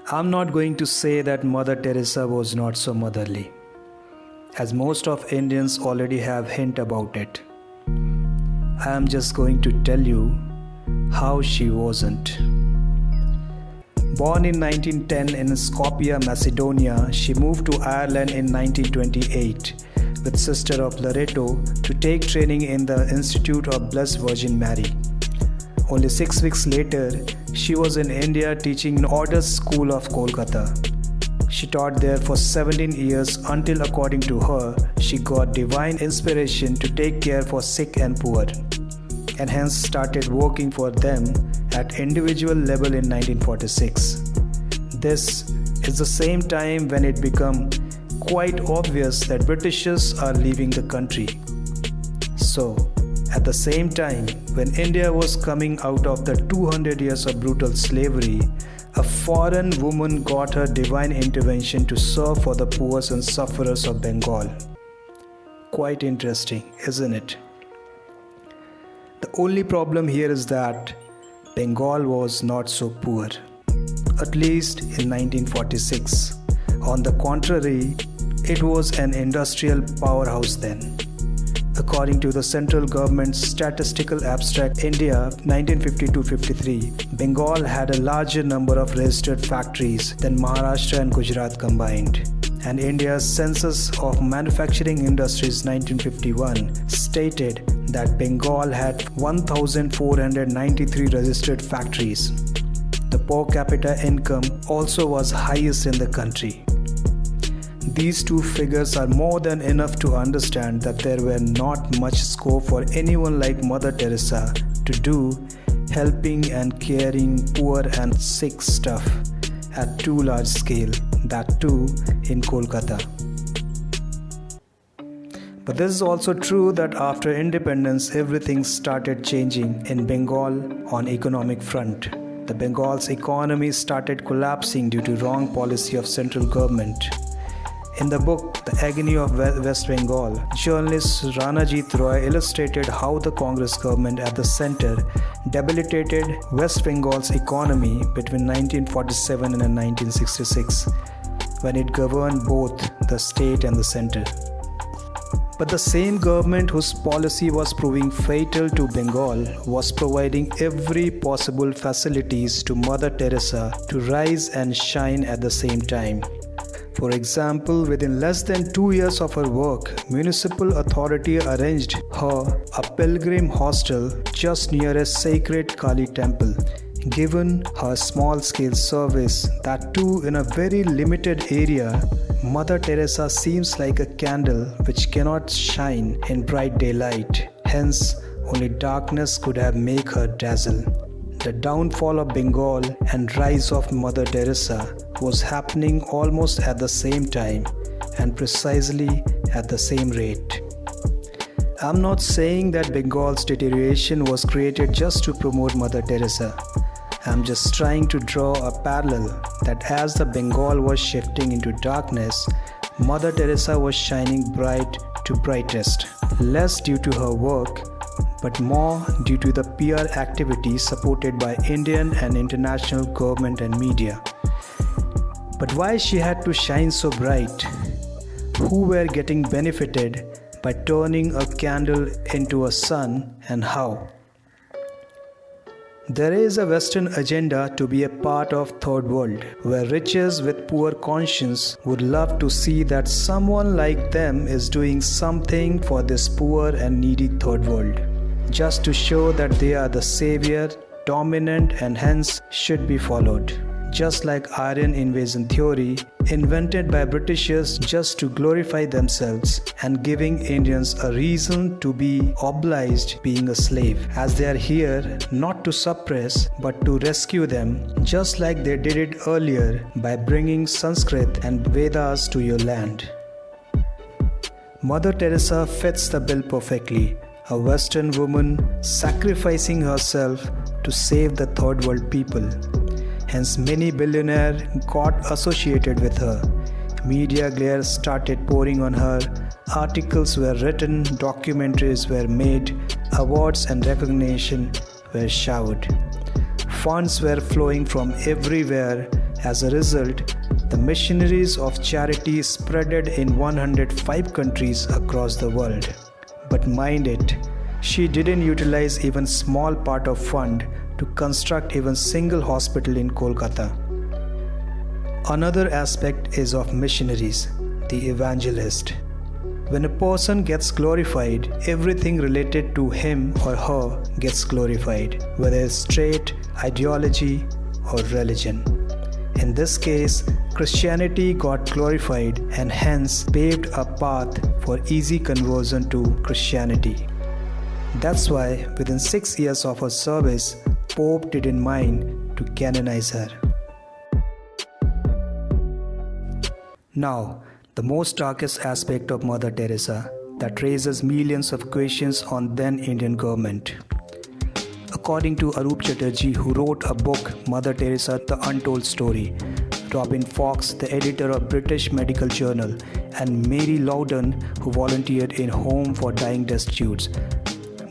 I'm not going to say that Mother Teresa was not so motherly, as most of Indians already have hint about it. I am just going to tell you how she wasn't. Born in 1910 in Skopje, Macedonia, she moved to Ireland in 1928 with Sister of Loreto to take training in the Institute of Blessed Virgin Mary. Only 6 weeks later, she was in India teaching in Orders School of Kolkata. She taught there for 17 years until, according to her, she got divine inspiration to take care for sick and poor, and hence started working for them at individual level in 1946. This is the same time when it became quite obvious that Britishers are leaving the country. So, at the same time, when India was coming out of the 200 years of brutal slavery, a foreign woman got her divine intervention to serve for the poor and sufferers of Bengal. Quite interesting, isn't it? The only problem here is that Bengal was not so poor, at least in 1946. On the contrary, it was an industrial powerhouse then. According to the Central Government's Statistical Abstract India 1952-53, Bengal had a larger number of registered factories than Maharashtra and Gujarat combined. And India's Census of Manufacturing Industries 1951 stated that Bengal had 1,493 registered factories. The per capita income also was highest in the country. These two figures are more than enough to understand that there were not much scope for anyone like Mother Teresa to do helping and caring poor and sick stuff at too large scale, that too in Kolkata. But this is also true that after independence, everything started changing in Bengal on economic front. The Bengal's economy started collapsing due to wrong policy of central government. In the book, The Agony of West Bengal, journalist Ranajit Roy illustrated how the Congress government at the center debilitated West Bengal's economy between 1947 and 1966, when it governed both the state and the center. But the same government whose policy was proving fatal to Bengal was providing every possible facilities to Mother Teresa to rise and shine at the same time. For example, within less than 2 years of her work, municipal authority arranged her a pilgrim hostel just near a sacred Kali temple. Given her small-scale service, that too in a very limited area, Mother Teresa seems like a candle which cannot shine in bright daylight. Hence, only darkness could have made her dazzle. The downfall of Bengal and rise of Mother Teresa was happening almost at the same time and precisely at the same rate. I'm not saying that Bengal's deterioration was created just to promote Mother Teresa. I'm just trying to draw a parallel that as the Bengal was shifting into darkness, Mother Teresa was shining bright to brightest, less due to her work, but more due to the PR activities supported by Indian and international government and media. But why she had to shine so bright? Who were getting benefited by turning a candle into a sun, and how? There is a Western agenda to be a part of Third World, where riches with poor conscience would love to see that someone like them is doing something for this poor and needy Third World, just to show that they are the savior, dominant, and hence should be followed. Just like Aryan invasion theory, invented by Britishers just to glorify themselves and giving Indians a reason to be obliged being a slave, as they are here not to suppress but to rescue them, just like they did it earlier by bringing Sanskrit and Vedas to your land. Mother Teresa fits the bill perfectly, a Western woman sacrificing herself to save the Third World people. Hence, many billionaires got associated with her. Media glare started pouring on her. Articles were written, documentaries were made, awards and recognition were showered. Funds were flowing from everywhere As a result, the missionaries of charity spreaded in 105 countries across the world. But mind it, she didn't utilize even small part of fund to construct even single hospital in Kolkata. Another aspect is of missionaries, the evangelist. When a person gets glorified, everything related to him or her gets glorified, whether it's trait, ideology, or religion. In this case, Christianity got glorified and hence paved a path for easy conversion to Christianity. That's why within 6 years of her service, Pope didn't mind to canonize her. Now, the most darkest aspect of Mother Teresa that raises millions of questions on then Indian government. According to Arup Chatterjee, who wrote a book, Mother Teresa, The Untold Story, Robin Fox, the editor of British Medical Journal, and Mary Loudon, who volunteered in Home for Dying Destitutes,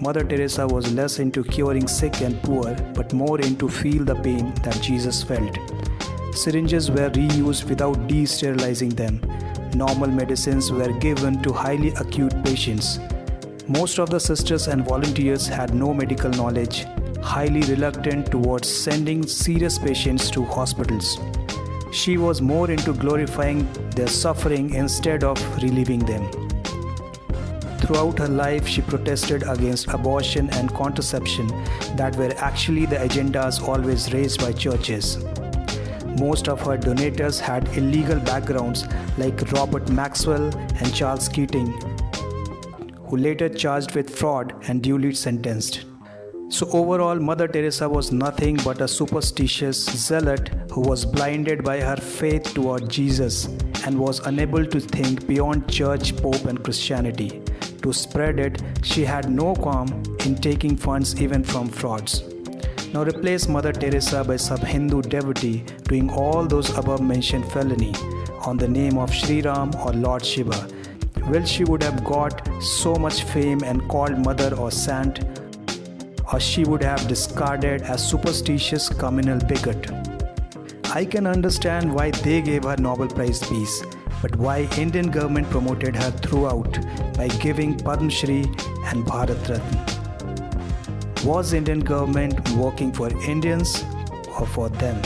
Mother Teresa was less into curing sick and poor, but more into feel the pain that Jesus felt. Syringes were reused without de-sterilizing them. Normal medicines were given to highly acute patients. Most of the sisters and volunteers had no medical knowledge, highly reluctant towards sending serious patients to hospitals. She was more into glorifying their suffering instead of relieving them. Throughout her life, she protested against abortion and contraception that were actually the agendas always raised by churches. Most of her donors had illegal backgrounds like Robert Maxwell and Charles Keating, who later charged with fraud and duly sentenced. So overall, Mother Teresa was nothing but a superstitious zealot who was blinded by her faith toward Jesus and was unable to think beyond church, pope and Christianity. To spread it, she had no qualm in taking funds even from frauds. Now replace Mother Teresa by some Hindu devotee doing all those above mentioned felony on the name of Sri Ram or Lord Shiva. Well, she would have got so much fame and called mother or saint, or she would have discarded as superstitious communal bigot. I can understand why they gave her Nobel Prize Peace, but why Indian government promoted her throughout by giving Padma Shri and Bharat Ratna? Was Indian government working for Indians or for them?